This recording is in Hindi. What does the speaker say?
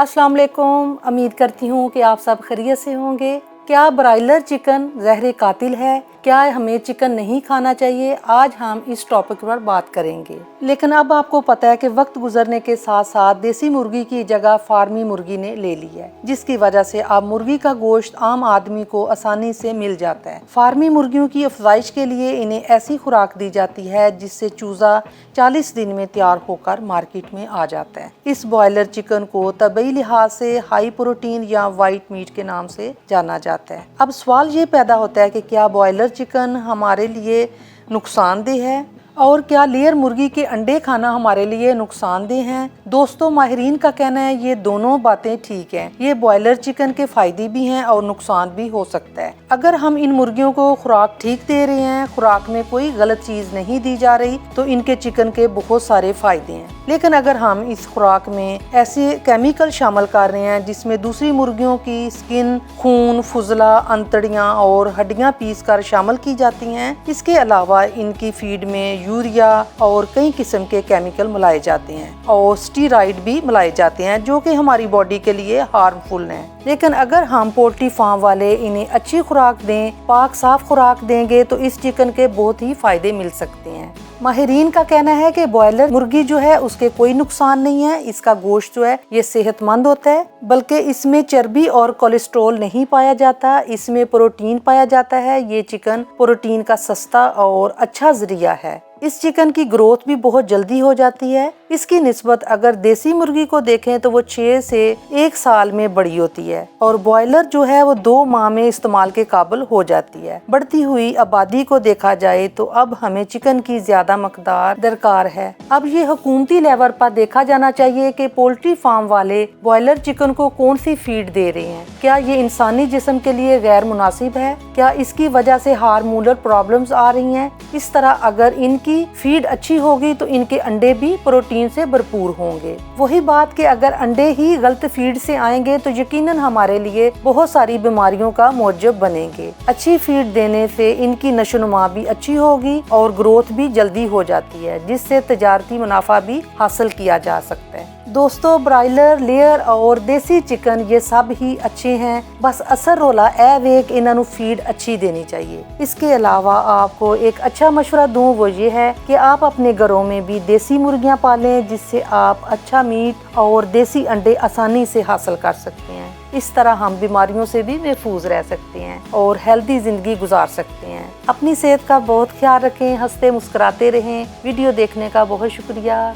अस्सलाम वालेकुम। उम्मीद करती हूँ कि आप सब खैरियत से होंगे। क्या ब्रायलर चिकन जहर कातिल है? क्या हमें चिकन नहीं खाना चाहिए? आज हम इस टॉपिक पर बात करेंगे। लेकिन अब आपको पता है कि वक्त गुजरने के साथ साथ देसी मुर्गी की जगह फार्मी मुर्गी ने ले ली है, जिसकी वजह से अब मुर्गी का गोश्त आम आदमी को आसानी से मिल जाता है। फार्मी मुर्गियों की अफजाइश के लिए इन्हें ऐसी खुराक दी जाती है जिससे चूजा 40 दिन में तैयार होकर मार्केट में आ जाता है। इस बॉयलर चिकन को तबई लिहाज से हाई प्रोटीन या वाइट मीट के नाम से जाना जाता है। अब सवाल ये पैदा होता है कि क्या बॉयलर चिकन हमारे लिए नुकसानदेह है और क्या लेयर मुर्गी के अंडे खाना हमारे लिए नुकसानदेह हैं? दोस्तों, माहिरीन का कहना है ये दोनों बातें ठीक हैं। ये बॉयलर चिकन के फायदे भी हैं और नुकसान भी हो सकता है। अगर हम इन मुर्गियों को खुराक ठीक दे रहे हैं, खुराक में कोई गलत चीज नहीं दी जा रही, तो इनके चिकन के बहुत सारे फायदे हैं। लेकिन अगर हम इस खुराक में ऐसे केमिकल शामिल कर रहे हैं जिसमें दूसरी मुर्गियों की स्किन, खून, फुजला, अंतड़ियाँ और हड्डियाँ पीस कर शामिल की जाती हैं, इसके अलावा इनकी फीड में यूरिया और कई किस्म के केमिकल मिलाए जाते हैं और स्टीरॉइड भी मिलाए जाते हैं जो कि हमारी बॉडी के लिए हार्मफुल हैं। लेकिन अगर हम पोल्ट्री फार्म वाले इन्हें अच्छी खुराक दें, पाक साफ खुराक देंगे, तो इस चिकन के बहुत ही फायदे मिल सकते हैं। माहिरीन का कहना है कि बॉयलर मुर्गी जो है उसके कोई नुकसान नहीं है। इसका गोश्त जो है ये सेहतमंद होता है, बल्कि इसमें चर्बी और कोलेस्ट्रॉल नहीं पाया जाता, इसमें प्रोटीन पाया जाता है। ये चिकन प्रोटीन का सस्ता और अच्छा जरिया है। इस चिकन की ग्रोथ भी बहुत जल्दी हो जाती है। इसकी निस्बत अगर देसी मुर्गी को देखें तो वो 6 से 1 साल में बड़ी होती है और बॉयलर जो है वो 2 माह में इस्तेमाल के काबिल हो जाती है। बढ़ती हुई आबादी को देखा जाए तो अब हमें चिकन की ज्यादा मकदार दरकार है। अब ये हुकूमती लेवल पर देखा जाना चाहिए कि पोल्ट्री फार्म वाले बॉयलर चिकन को कौन सी फीड दे रहे हैं। क्या ये इंसानी जिस्म के लिए गैर मुनासिब है? क्या इसकी वजह से हार्मोनल प्रॉब्लम्स आ रही हैं? इस तरह अगर इनकी फीड अच्छी होगी तो इनके अंडे भी प्रोटीन से भरपूर होंगे। वही बात कि अगर अंडे ही गलत फीड से आएंगे तो यकीनन हमारे लिए बहुत सारी बीमारियों का मौजब बनेंगे। अच्छी फीड देने से इनकी नशोनुमा भी अच्छी होगी और ग्रोथ भी जल्दी हो जाती है, जिससे तजारती मुनाफा भी हासिल किया जा सकता है। दोस्तों, ब्रायलर, लेयर और देसी चिकन ये सब ही अच्छे हैं, बस असर रोला ए वे कि इन्होंने फीड अच्छी देनी चाहिए। इसके अलावा आपको एक अच्छा मशवरा दूं, वो ये है कि आप अपने घरों में भी देसी मुर्गियां पालें, जिससे आप अच्छा मीट और देसी अंडे आसानी से हासिल कर सकते हैं। इस तरह हम बीमारियों से भी महफूज रह सकते हैं और हेल्दी जिंदगी गुजार सकते हैं। अपनी सेहत का बहुत ख्याल रखें, हंसते मुस्कुराते रहें। वीडियो देखने का बहुत शुक्रिया।